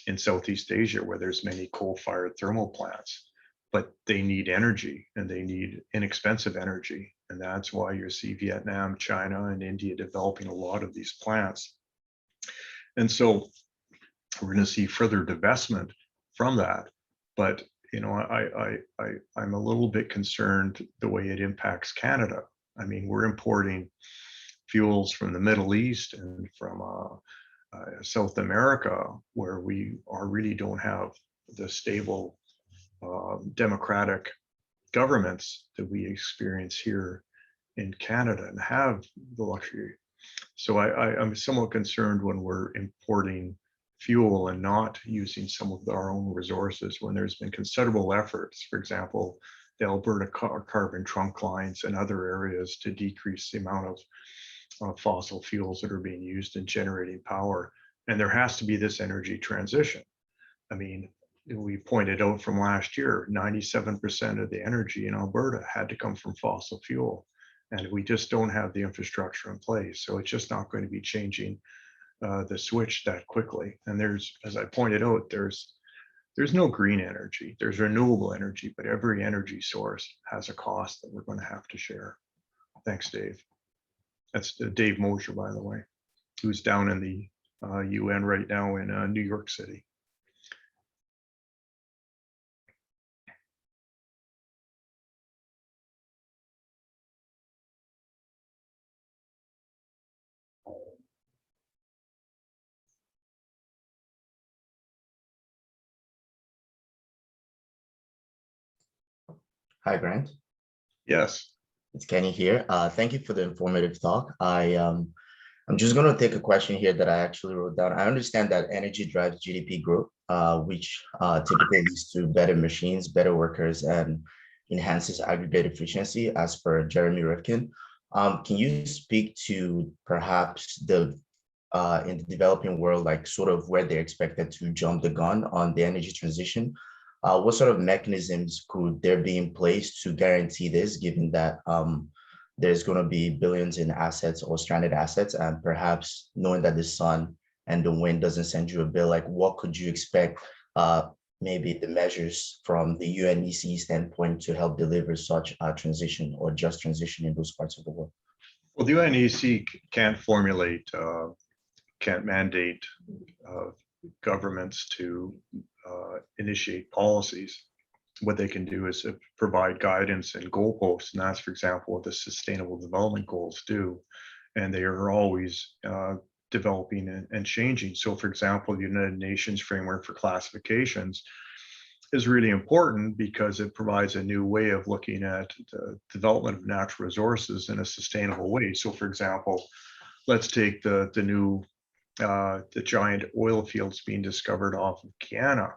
in Southeast Asia, where there's many coal-fired thermal plants, but they need energy and they need inexpensive energy. And that's why you see Vietnam, China, and India developing a lot of these plants. And so we're going to see further divestment from that. But, you know, I'm a little bit concerned the way it impacts Canada. I mean, we're importing fuels from the Middle East and from South America, where we really don't have the stable democratic governments that we experience here in Canada and have the luxury. So I'm somewhat concerned when we're importing fuel and not using some of our own resources, when there's been considerable efforts, for example, the Alberta carbon trunk lines and other areas, to decrease the amount of fossil fuels that are being used in generating power. And there has to be this energy transition. I mean, we pointed out from last year, 97% of the energy in Alberta had to come from fossil fuel. And we just don't have the infrastructure in place. So it's just not going to be changing the switch that quickly. And there's, as I pointed out, there's no green energy, there's renewable energy, but every energy source has a cost that we're going to have to share. Thanks, Dave. That's Dave Mosher, by the way, who's down in the UN right now in New York City. Hi, Grant. Yes. It's Kenny here. Thank you for the informative talk. I'm just going to take a question here that I actually wrote down. I understand that energy drives GDP growth, which typically leads to better machines, better workers, and enhances aggregate efficiency, as per Jeremy Rifkin. Can you speak to perhaps the in the developing world, like sort of where they're expected to jump the gun on the energy transition? What sort of mechanisms could there be in place to guarantee this, given that there's going to be billions in assets or stranded assets, and perhaps knowing that the sun and the wind doesn't send you a bill, like what could you expect maybe the measures from the UNECE standpoint to help deliver such a transition or just transition in those parts of the world? Well, the UNECE can't formulate, can't mandate governments to initiate policies. what they can do is provide guidance and goalposts. And that's, for example, what the Sustainable Development Goals do. And they are always developing and changing. So, for example, the United Nations Framework for Classifications is really important because it provides a new way of looking at the development of natural resources in a sustainable way. So, for example, let's take the new the giant oil fields being discovered off of Guyana.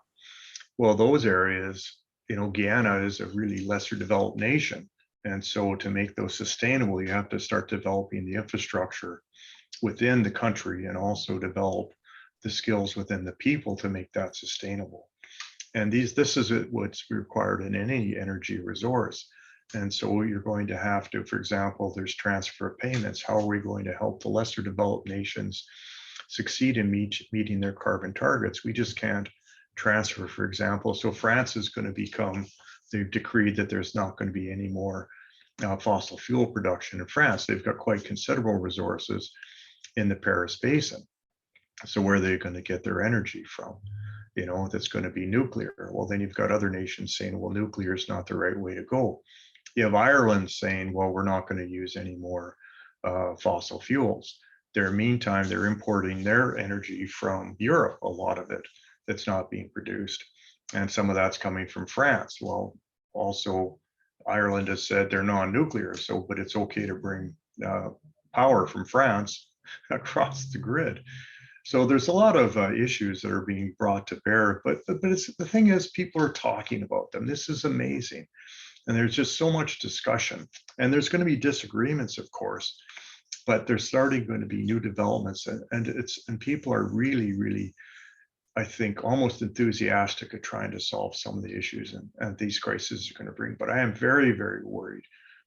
Well, those areas, you know, Guyana is a really lesser developed nation. And so to make those sustainable, you have to start developing the infrastructure within the country and also develop the skills within the people to make that sustainable. And this is what's required in any energy resource. And so you're going to have to, for example, there's transfer of payments. How are we going to help the lesser developed nations succeed in meeting their carbon targets? We just can't transfer, for example. So France is going to become, they've decreed that there's not going to be any more fossil fuel production in France. They've got quite considerable resources in the Paris Basin. So where are they going to get their energy from? You know, that's going to be nuclear. Well, then you've got other nations saying, well, nuclear is not the right way to go. You have Ireland saying, well, we're not going to use any more fossil fuels. Meantime, they're importing their energy from Europe, a lot of it that's not being produced. And some of that's coming from France. Well, also Ireland has said they're non-nuclear, so, but it's okay to bring power from France across the grid. So there's a lot of issues that are being brought to bear, but it's, the thing is, people are talking about them. This is amazing. And there's just so much discussion, and there's going to be disagreements, of course, but there's starting going to be new developments, and people are really, I think, almost enthusiastic at trying to solve some of the issues and these crises are going to bring. But I am very worried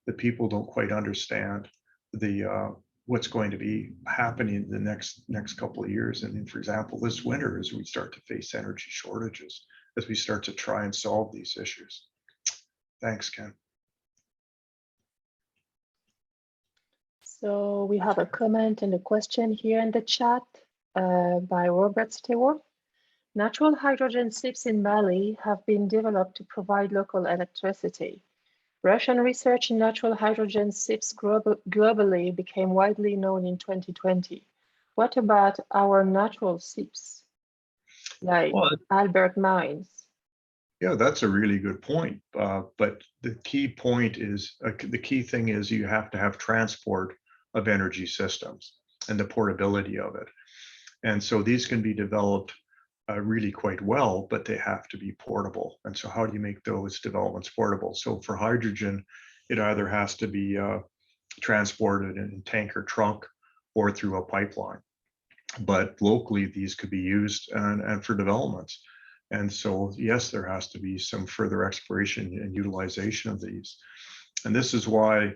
that people don't quite understand the what's going to be happening in the next couple of years. And for example, this winter, as we start to face energy shortages, as we start to try and solve these issues. Thanks, Ken. So we have a comment and a question here in the chat by Robert Stewart. Natural hydrogen ships in Mali have been developed to provide local electricity. Russian research in natural hydrogen ships globally became widely known in 2020. What about our natural ships, like Albert Mines? Yeah, that's a really good point. But the key point is, the key thing is you have to have transport of energy systems and the portability of it. And so these can be developed really quite well, but they have to be portable. And so how do you make those developments portable? So for hydrogen, it either has to be transported in a tanker truck or through a pipeline. But locally, these could be used and for developments. And so, yes, there has to be some further exploration and utilization of these. And this is why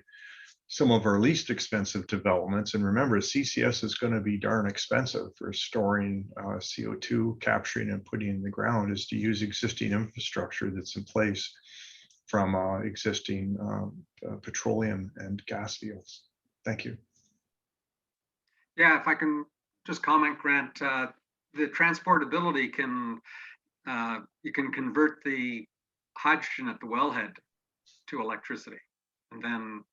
some of our least expensive developments, and remember, CCS is going to be darn expensive for storing CO2, capturing and putting in the ground, is to use existing infrastructure that's in place from existing petroleum and gas fields. Thank you. Yeah, if I can just comment, Grant, the transportability can, you can convert the hydrogen at the wellhead to electricity and then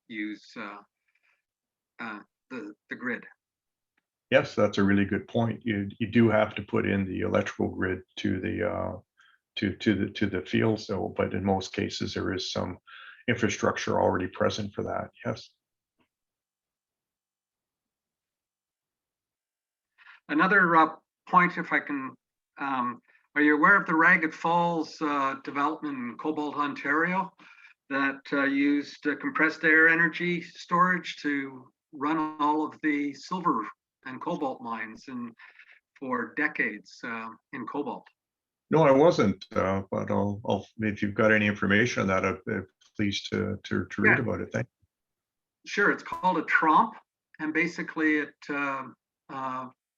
use the grid. Yes, that's a really good point. You do have to put in the electrical grid to the field, so, but in most cases there is some infrastructure already present for that. Yes. Another point, if I can, are you aware of the Ragged Falls development in Cobalt, Ontario, that used compressed air energy storage to run all of the silver and cobalt mines for decades in cobalt? No, I wasn't, but I'll if you've got any information on that, I'm pleased to read about it. Thank you. Sure, it's called a tromp, and basically it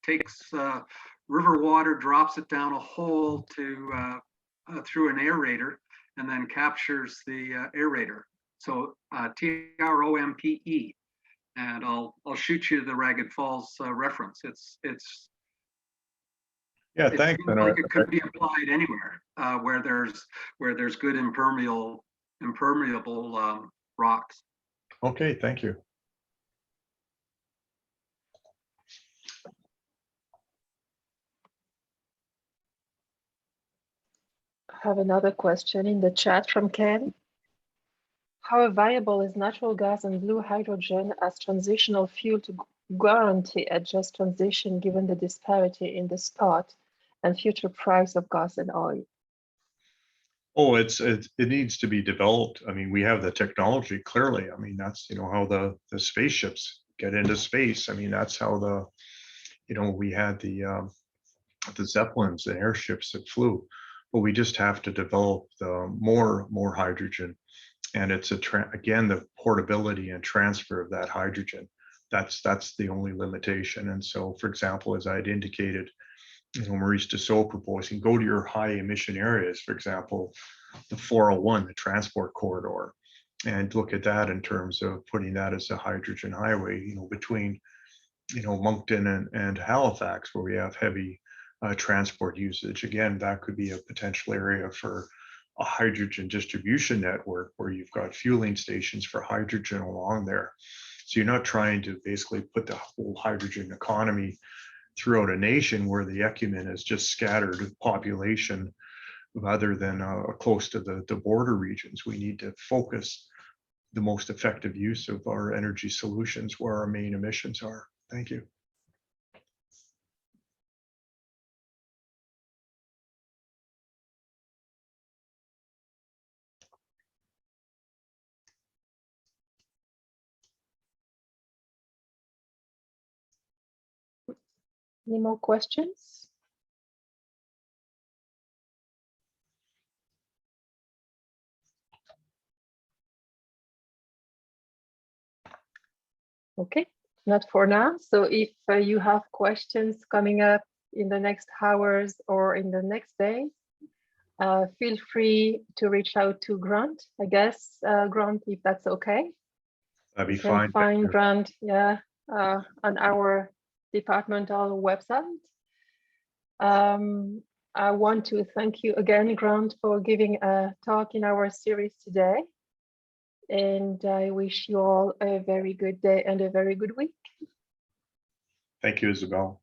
takes river water, drops it down a hole to through an aerator, and then captures the aerator. So TROMPE, and I'll shoot you the Ragged Falls reference. It's Yeah, It thanks. seems like it could be applied anywhere where there's good impermeable rocks. Okay, thank you. I have another question in the chat from Ken. How viable is natural gas and blue hydrogen as transitional fuel to guarantee a just transition given the disparity in the spot and future price of gas and oil? Oh, it needs to be developed. I mean, we have the technology clearly. I mean, that's, you know, how the spaceships get into space. I mean, that's how we had the Zeppelins, the airships that flew, but we just have to develop the more hydrogen. And it's again, the portability and transfer of that hydrogen. That's the only limitation. And so, for example, as I had indicated, Maurice Dussault proposing, go to your high emission areas, for example, the 401, the transport corridor, and look at that in terms of putting that as a hydrogen highway, between, Moncton and Halifax, where we have heavy transport usage. Again, that could be a potential area for a hydrogen distribution network where you've got fueling stations for hydrogen along there. So you're not trying to basically put the whole hydrogen economy throughout a nation where the ecumen is just scattered population rather than close to the border regions. We need to focus the most effective use of our energy solutions where our main emissions are. Thank you. Any more questions? Okay, not for now. So if you have questions coming up in the next hours or in the next day, feel free to reach out to Grant, I guess, Grant, if that's okay. That'd be You can fine. find Grant, yeah, on our departmental website. I want to thank you again, Grant, for giving a talk in our series today. And I wish you all a very good day and a very good week. Thank you, Isabel.